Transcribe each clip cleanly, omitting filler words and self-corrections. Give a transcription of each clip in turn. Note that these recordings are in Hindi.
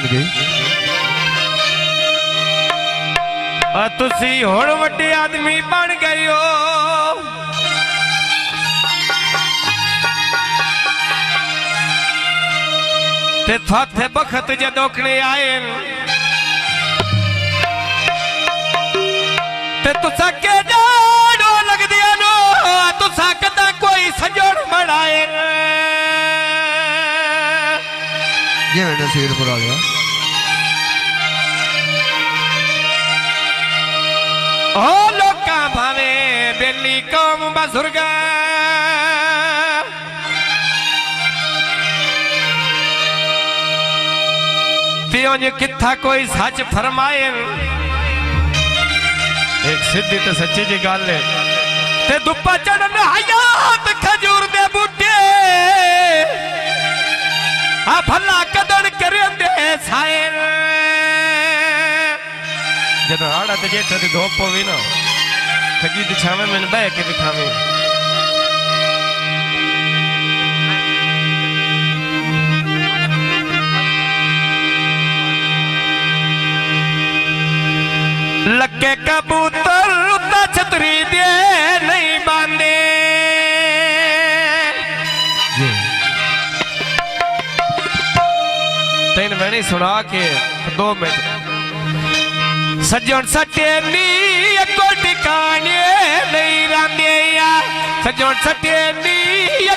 जिंदगी तुसी हुण वड्डे आदमी बन गए हो ते थाथे बखत जदोखने आए ते तुसा के जाड़ो लग दिया नो तुसा कदा कोई सजोड़ बनाए ये मैंने सिर पर आ गया ओ लोका भावे बेली कौम बुजुर्ग त्यों किथा कोई सच फरमाए एक सिद्धी तो सच्ची जी गल है ते दुप्पा चढ़न हयात खजूर दे बूटे आ भला कदर करेंदे साए जब हाड़ा ते जेठ ते धोप होवी ना खजी ते छावे में बह के दिखावे लके कबूतर उता छतरी दे नहीं बांधे तीन मैंने सुना के 2 मिनट सजन सटे नी को ठिकाने नहीं रांदे या सजन सटे नी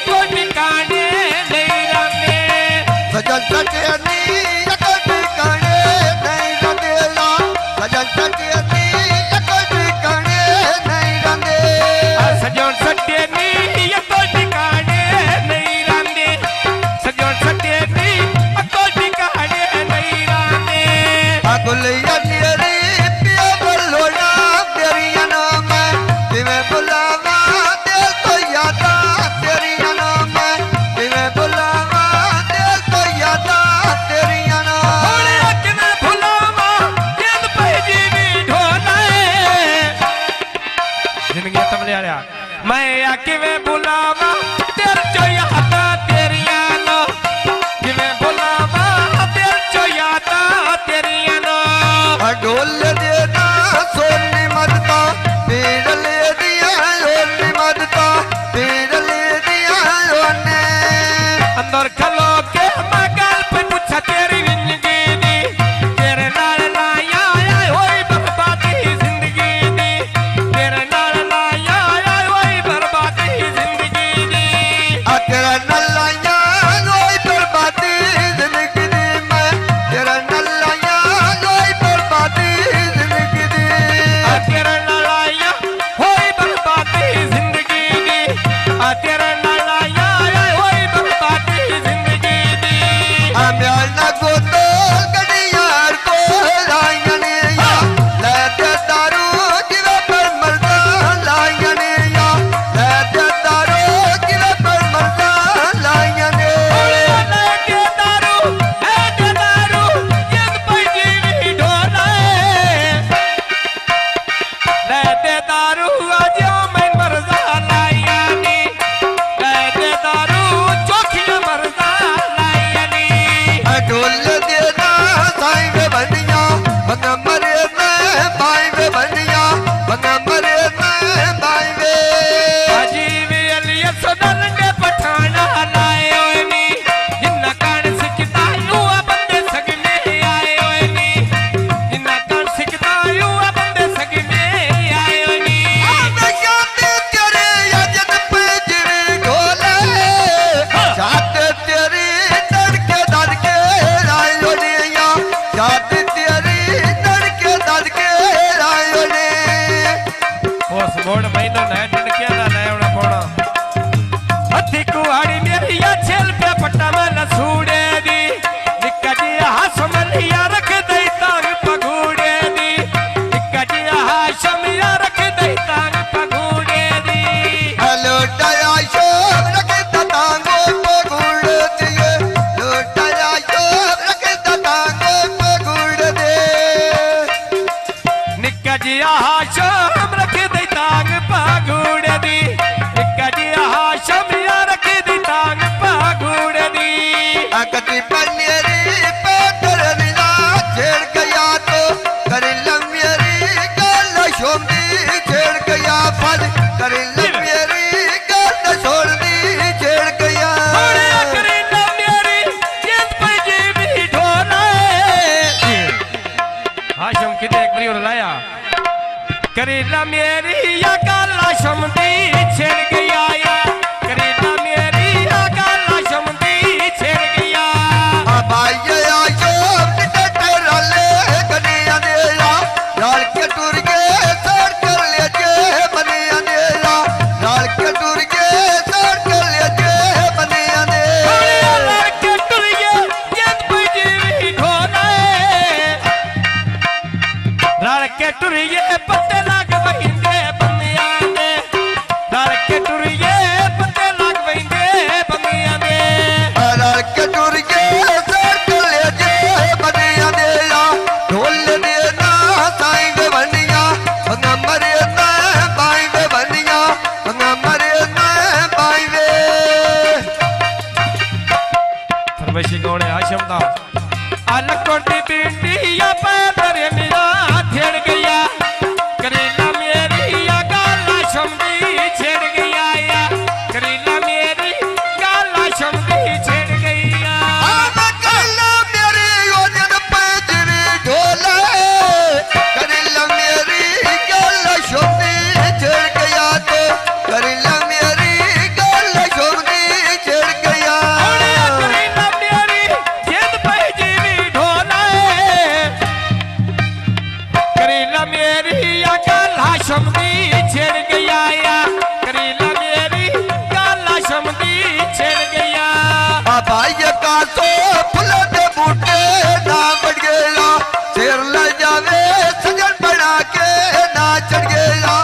को ठिकाने नहीं रांदे सजन सटे नी को ठिकाने नहीं रांदे या सजन सटे नी को ठिकाने नहीं रांदे सजन सटे नी को ठिकाने नहीं रांदे सजन सटे नी को ठिकाने नहीं रांदे गुलिया मैं आके मैं बुलावा तेरे जो यादा तेरिया नो कि मैं बुलावा तेरे जो यादा तेरिया नो ढोल देना सोनी मदता पीर ले दिया सोनी मदता पीर ले दिया सोने अंदर खलो के मैं गल पे पूछा तेरी जिंदगी दी तेरे नाल लाया होई बर्बादी जिंदगी दी तेरे नाल लाया होई बर्बादी जिंदगी दी तेरा नल्लाया होई बर्बादी जिंदगी दी मैं तेरा नल्लाया होई बर्बादी जिंदगी दी तेरा नलाया होई बर्बादी जिंदगी दी तेरा नलाया होई बर्बादी जिंदगी दी म्याल ना को तो गड़ियार को लायने या ले दारू किवे पर मरदा लायने या ले दारू किवे पर मरदा लायने ले दारू ये पंजीरी ढोला ले दारू आज मैं मरदा लाया नी ले दारू चोखिया मरदा लाया नी ढोल देना साईं वे बनिया बंगा मरे मैं बाई वे बनिया बंगा मरे मैं बाई वे अजीब अलिया सदन ने पठाना लाए होए नी जिन्ना कान सिकता युवा बंदे सगने आए होए नी जिन्ना कान सिकता युवा बंदे सगने आए होए नी मैं जाते तेरे याजन पे जिरी ढोले जाते तेरी तड़के रायो ने या जाते तेरी तड़के रायो ने उस मोड़ महीना नया टनकिया ना नया उड़ा पोड़ा हथी कुहाड़ी मेरी या छेल पे पट्टा में न सूड़े दी निक्का जी हासमलिया रख दे तांग पगूड़े दी निक्का जी हासमिया रख दे तांग पगूड़े दी लोटाया शोभ रखता तांगो पगुड़ दिए लोटाया शोभ रखता तांगो पगुड़ दे निक्का जी हासम रख दे तांग पगूड़े दी छेड़ गया फल करेला मेरी गल छोड़ दी छेड़ गया थोड़िया करेला मेरी जिद पे जीवी ढोला हाशम किते एक बारी और लाया करेला मेरी या काला शमदी छेड़ गया या करेला मेरी या काला शमदी छेड़ गया भाई आयो तेरा ले कनिया दे लाल के टूर के सड़ कर ले जे बनिया दे लाल के टूर के सड़ कर ले जे बनिया दे थोड़िया लड़के टुरिए जिद पे जीवी ढोला लड़के टुरिए पत्ते लग बहिंदे बनिया दे लड़के टुरिए पत्ते लग बहिंदे बनिया दे लाल के टूर के सड़ कर ले जे बनिया दे ढोल दे ना साईं वे बनिया बंगा मरे ना बाई वे बनिया बंगा मरे ना बाई वे फरमाइशी कौन है हाशिम दा अलकोट दी बिंदी या पैदर मेरा छेड़ गया करेला मेरी या गाला शमदी छेड़ गया या करेला मेरी गाला शमदी छेड़ गया करेला मेरी ओजन पैजरी ढोला करेला मेरी गल शोभनी छेड़ गया तो करेला मेरी गल शोभनी छेड़ गया करेला मेरी जिद पे जीवी ढोला करेला मेरी या गाला शमदी छेड़ गया या करेला मेरी गाला शमदी छेड़ गया भाई का तो फूल दे बूटे ना बढ़ गया शेर ले जावे सजन बना के ना चढ़ गया